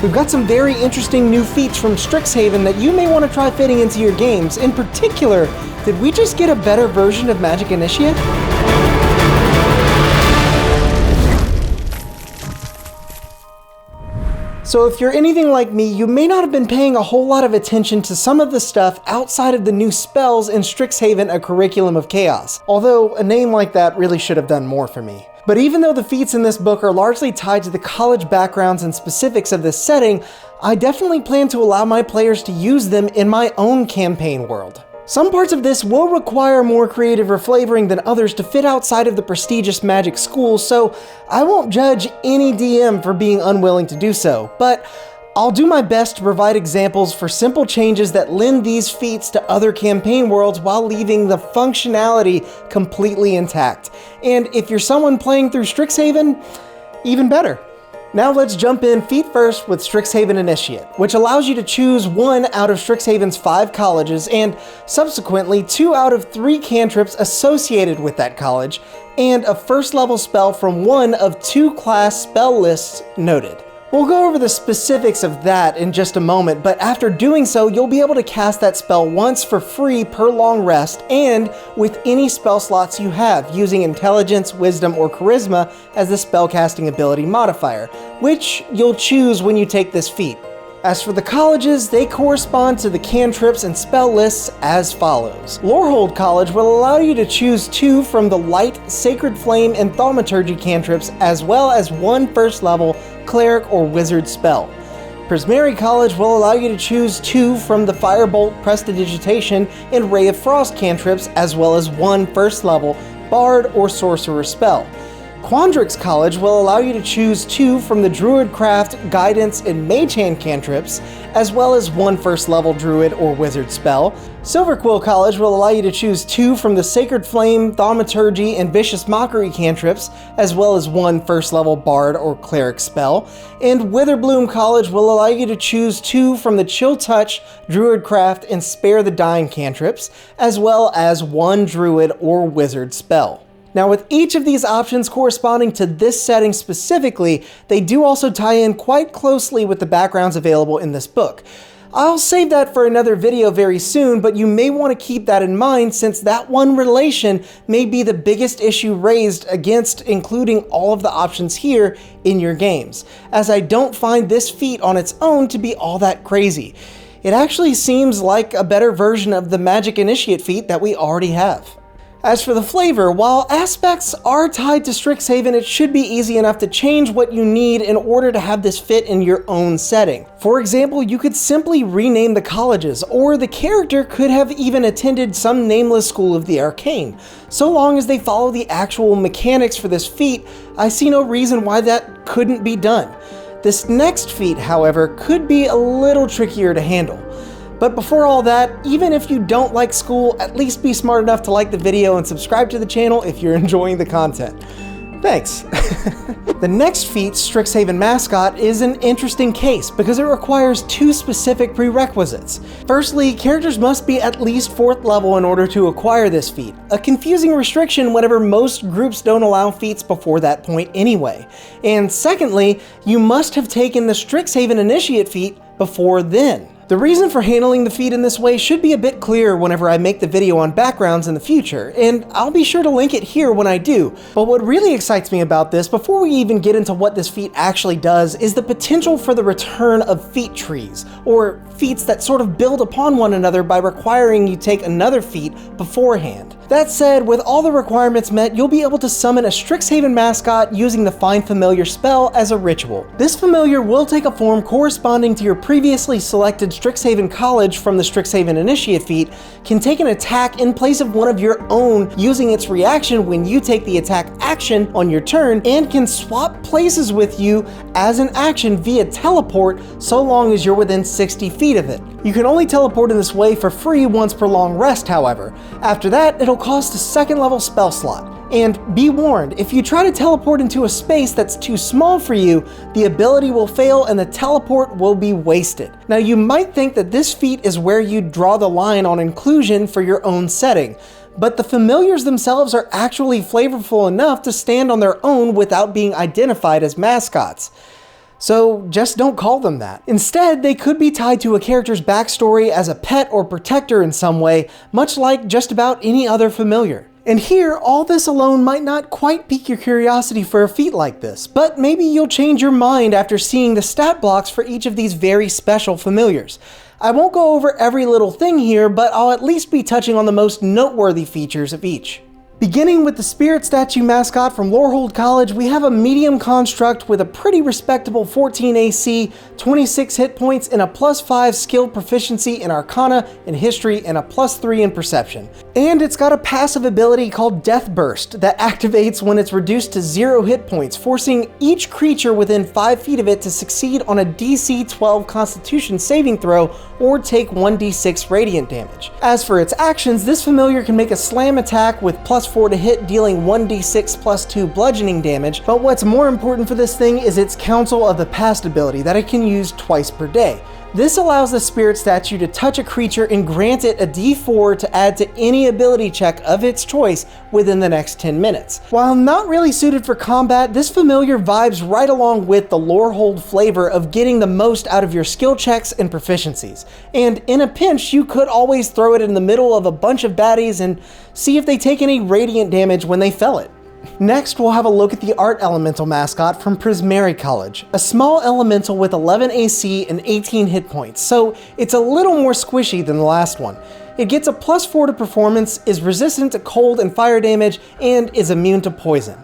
We've got some very interesting new feats from Strixhaven that you may want to try fitting into your games. In particular, did we just get a better version of Magic Initiate? So if you're anything like me, you may not have been paying a whole lot of attention to some of the stuff outside of the new spells in Strixhaven, A Curriculum of Chaos, although a name like that really should have done more for me. But even though the feats in this book are largely tied to the college backgrounds and specifics of this setting, I definitely plan to allow my players to use them in my own campaign world. Some parts of this will require more creative reflavoring than others to fit outside of the prestigious Magic schools, so I won't judge any DM for being unwilling to do so, but I'll do my best to provide examples for simple changes that lend these feats to other campaign worlds while leaving the functionality completely intact. And if you're someone playing through Strixhaven, even better. Now let's jump in feet first with Strixhaven Initiate, which allows you to choose one out of Strixhaven's 5 colleges and subsequently 2 out of 3 cantrips associated with that college, and a first level spell from one of 2 class spell lists noted. We'll go over the specifics of that in just a moment, but after doing so, you'll be able to cast that spell once for free per long rest and with any spell slots you have, using Intelligence, Wisdom, or Charisma as the spellcasting ability modifier, which you'll choose when you take this feat. As for the colleges, they correspond to the cantrips and spell lists as follows. Lorehold College will allow you to choose 2 from the Light, Sacred Flame, and Thaumaturgy cantrips, as well as 1 first level Cleric or Wizard spell. Prismari College will allow you to choose 2 from the Firebolt, Prestidigitation, and Ray of Frost cantrips, as well as 1 first level Bard or Sorcerer spell. Quandrix College will allow you to choose 2 from the Druidcraft, Guidance, and Mage Hand cantrips, as well as 1 first level Druid or Wizard spell. Silverquill College will allow you to choose 2 from the Sacred Flame, Thaumaturgy, and Vicious Mockery cantrips, as well as 1 first level Bard or Cleric spell. And Witherbloom College will allow you to choose 2 from the Chill Touch, Druidcraft, and Spare the Dying cantrips, as well as 1 Druid or Wizard spell. Now, with each of these options corresponding to this setting specifically, they do also tie in quite closely with the backgrounds available in this book. I'll save that for another video very soon, but you may want to keep that in mind since that one relation may be the biggest issue raised against including all of the options here in your games, as I don't find this feat on its own to be all that crazy. It actually seems like a better version of the Magic Initiate feat that we already have. As for the flavor, while aspects are tied to Strixhaven, it should be easy enough to change what you need in order to have this fit in your own setting. For example, you could simply rename the colleges, or the character could have even attended some nameless school of the arcane. So long as they follow the actual mechanics for this feat, I see no reason why that couldn't be done. This next feat, however, could be a little trickier to handle. But before all that, even if you don't like school, at least be smart enough to like the video and subscribe to the channel if you're enjoying the content. Thanks. The next feat, Strixhaven Mascot, is an interesting case because it requires 2 specific prerequisites. Firstly, characters must be at least 4th level in order to acquire this feat, a confusing restriction whenever most groups don't allow feats before that point anyway. And secondly, you must have taken the Strixhaven Initiate feat before then. The reason for handling the feat in this way should be a bit clearer whenever I make the video on backgrounds in the future, and I'll be sure to link it here when I do. But what really excites me about this, before we even get into what this feat actually does, is the potential for the return of feat trees, or feats that sort of build upon one another by requiring you take another feat beforehand. That said, with all the requirements met, you'll be able to summon a Strixhaven Mascot using the Find Familiar spell as a ritual. This familiar will take a form corresponding to your previously selected Strixhaven College from the Strixhaven Initiate feat, can take an attack in place of one of your own using its reaction when you take the attack action on your turn, and can swap places with you as an action via teleport so long as you're within 60 feet of it. You can only teleport in this way for free once per long rest, however. After that, it'll cost a 2nd level spell slot. And be warned, if you try to teleport into a space that's too small for you, the ability will fail and the teleport will be wasted. Now, you might think that this feat is where you draw the line on inclusion for your own setting, but the familiars themselves are actually flavorful enough to stand on their own without being identified as mascots. So just don't call them that. Instead, they could be tied to a character's backstory as a pet or protector in some way, much like just about any other familiar. And here, all this alone might not quite pique your curiosity for a feat like this, but maybe you'll change your mind after seeing the stat blocks for each of these very special familiars. I won't go over every little thing here, but I'll at least be touching on the most noteworthy features of each. Beginning with the Spirit Statue Mascot from Lorehold College, we have a medium construct with a pretty respectable 14 AC, 26 hit points, and a +5 skill proficiency in Arcana and History, and a +3 in Perception. And it's got a passive ability called Death Burst that activates when it's reduced to 0 hit points, forcing each creature within 5 feet of it to succeed on a DC 12 Constitution saving throw or take 1d6 radiant damage. As for its actions, this familiar can make a slam attack with +4 to hit, dealing 1d6 +2 bludgeoning damage, but what's more important for this thing is its Council of the Past ability that it can use twice per day. This allows the Spirit Statue to touch a creature and grant it a d4 to add to any ability check of its choice within the next 10 minutes. While not really suited for combat, this familiar vibes right along with the Lorehold flavor of getting the most out of your skill checks and proficiencies. And in a pinch, you could always throw it in the middle of a bunch of baddies and see if they take any radiant damage when they fell it. Next, we'll have a look at the Art Elemental Mascot from Prismari College, a small elemental with 11 AC and 18 hit points, so it's a little more squishy than the last one. It gets a +4 to performance, is resistant to cold and fire damage, and is immune to poison.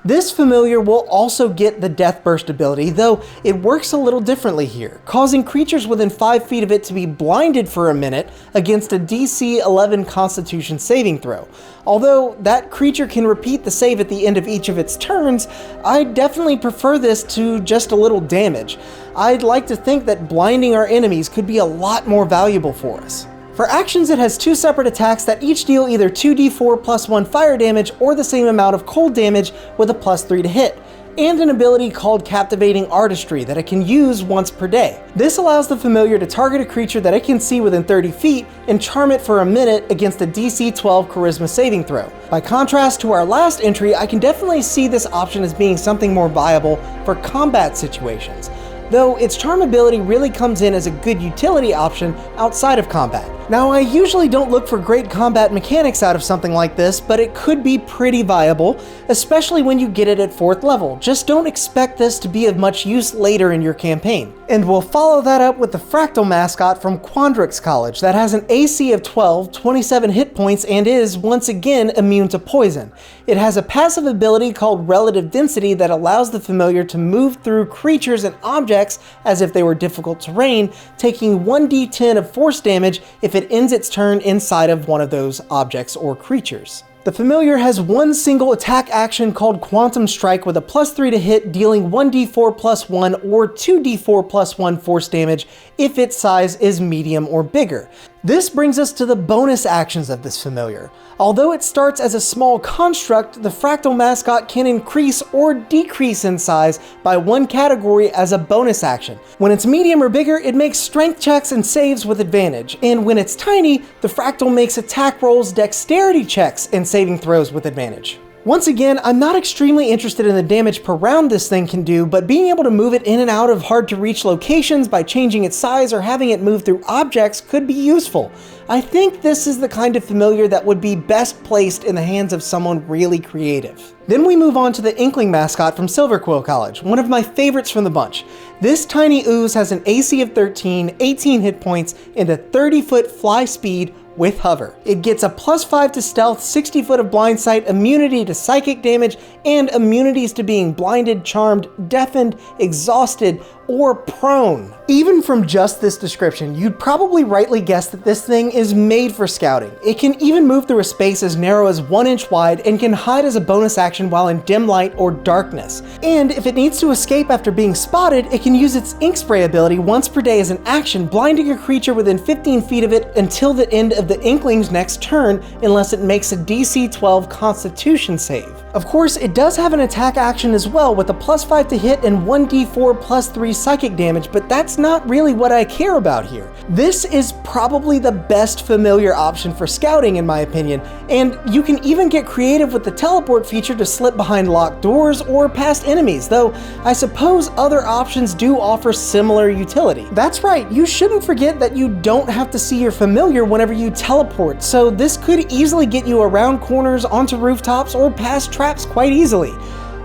This familiar will also get the Death Burst ability, though it works a little differently here, causing creatures within 5 feet of it to be blinded for a minute against a DC 11 Constitution saving throw. Although that creature can repeat the save at the end of each of its turns, I definitely prefer this to just a little damage. I'd like to think that blinding our enemies could be a lot more valuable for us. For actions, it has 2 separate attacks that each deal either 2d4 +1 fire damage or the same amount of cold damage with a +3 to hit, and an ability called Captivating Artistry that it can use once per day. This allows the familiar to target a creature that it can see within 30 feet and charm it for a minute against a DC 12 Charisma saving throw. By contrast to our last entry, I can definitely see this option as being something more viable for combat situations, though its charm ability really comes in as a good utility option outside of combat. Now, I usually don't look for great combat mechanics out of something like this, but it could be pretty viable, especially when you get it at 4th level. Just don't expect this to be of much use later in your campaign. And we'll follow that up with the Fractal Mascot from Quandrix College that has an AC of 12, 27 hit points, and is, once again, immune to poison. It has a passive ability called Relative Density that allows the familiar to move through creatures and objects as if they were difficult terrain, taking 1d10 of force damage if it ends its turn inside of one of those objects or creatures. The familiar has one single attack action called Quantum Strike with a +3 to hit, dealing 1d4 +1 or 2d4 +1 force damage if its size is medium or bigger. This brings us to the bonus actions of this familiar. Although it starts as a small construct, the Fractal Mascot can increase or decrease in size by 1 category as a bonus action. When it's medium or bigger, it makes strength checks and saves with advantage, and when it's tiny, the Fractal makes attack rolls, dexterity checks, and saving throws with advantage. Once again, I'm not extremely interested in the damage per round this thing can do, but being able to move it in and out of hard-to-reach locations by changing its size or having it move through objects could be useful. I think this is the kind of familiar that would be best placed in the hands of someone really creative. Then we move on to the Inkling Mascot from Silverquill College, one of my favorites from the bunch. This tiny ooze has an AC of 13, 18 hit points, and a 30-foot fly speed with hover. It gets a +5 to stealth, 60 foot of blind sight, immunity to psychic damage, and immunities to being blinded, charmed, deafened, exhausted, or prone. Even from just this description, you'd probably rightly guess that this thing is made for scouting. It can even move through a space as narrow as 1 inch wide and can hide as a bonus action while in dim light or darkness. And if it needs to escape after being spotted, it can use its ink spray ability once per day as an action, blinding a creature within 15 feet of it until the end of the Inkling's next turn, unless it makes a DC 12 Constitution save. Of course, it does have an attack action as well with a +5 to hit and 1d4 +3 psychic damage, but that's not really what I care about here. This is probably the best familiar option for scouting in my opinion, and you can even get creative with the teleport feature to slip behind locked doors or past enemies, though I suppose other options do offer similar utility. That's right, you shouldn't forget that you don't have to see your familiar whenever you teleport, so this could easily get you around corners, onto rooftops, or past traps quite easily.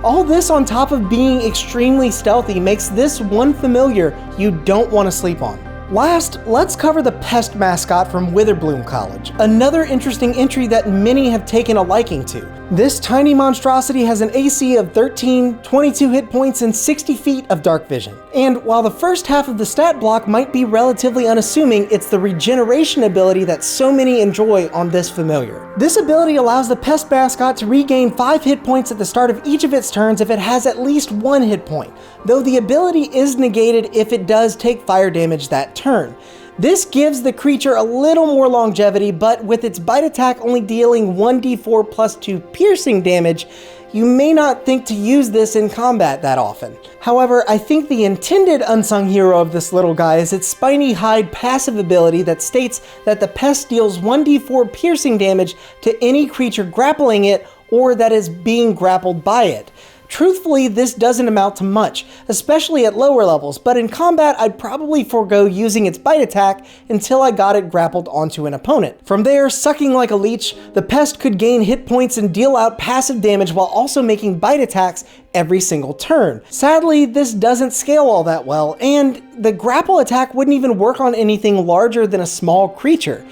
All this on top of being extremely stealthy makes this one familiar you don't want to sleep on. Last, let's cover the Pest mascot from Witherbloom College, another interesting entry that many have taken a liking to. This tiny monstrosity has an AC of 13, 22 hit points, and 60 feet of dark vision. And while the first half of the stat block might be relatively unassuming, it's the regeneration ability that so many enjoy on this familiar. This ability allows the Pest mascot to regain 5 hit points at the start of each of its turns if it has at least 1 hit point, though the ability is negated if it does take fire damage that turn. This gives the creature a little more longevity, but with its bite attack only dealing 1d4 +2 piercing damage, you may not think to use this in combat that often. However, I think the intended unsung hero of this little guy is its Spiny Hide passive ability that states that the pest deals 1d4 piercing damage to any creature grappling it or that is being grappled by it. Truthfully, this doesn't amount to much, especially at lower levels, but in combat I'd probably forego using its bite attack until I got it grappled onto an opponent. From there, sucking like a leech, the pest could gain hit points and deal out passive damage while also making bite attacks every single turn. Sadly, this doesn't scale all that well, and the grapple attack wouldn't even work on anything larger than a small creature.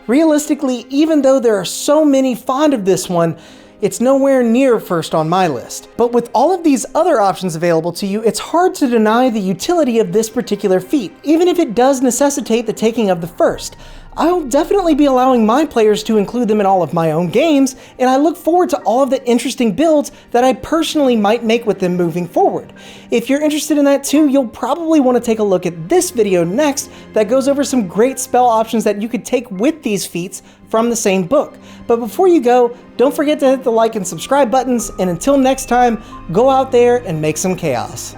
Realistically, even though there are so many fond of this one, it's nowhere near first on my list. But with all of these other options available to you, it's hard to deny the utility of this particular feat, even if it does necessitate the taking of the first. I'll definitely be allowing my players to include them in all of my own games, and I look forward to all of the interesting builds that I personally might make with them moving forward. If you're interested in that too, you'll probably want to take a look at this video next that goes over some great spell options that you could take with these feats from the same book. But before you go, don't forget to hit the like and subscribe buttons, and until next time, go out there and make some chaos.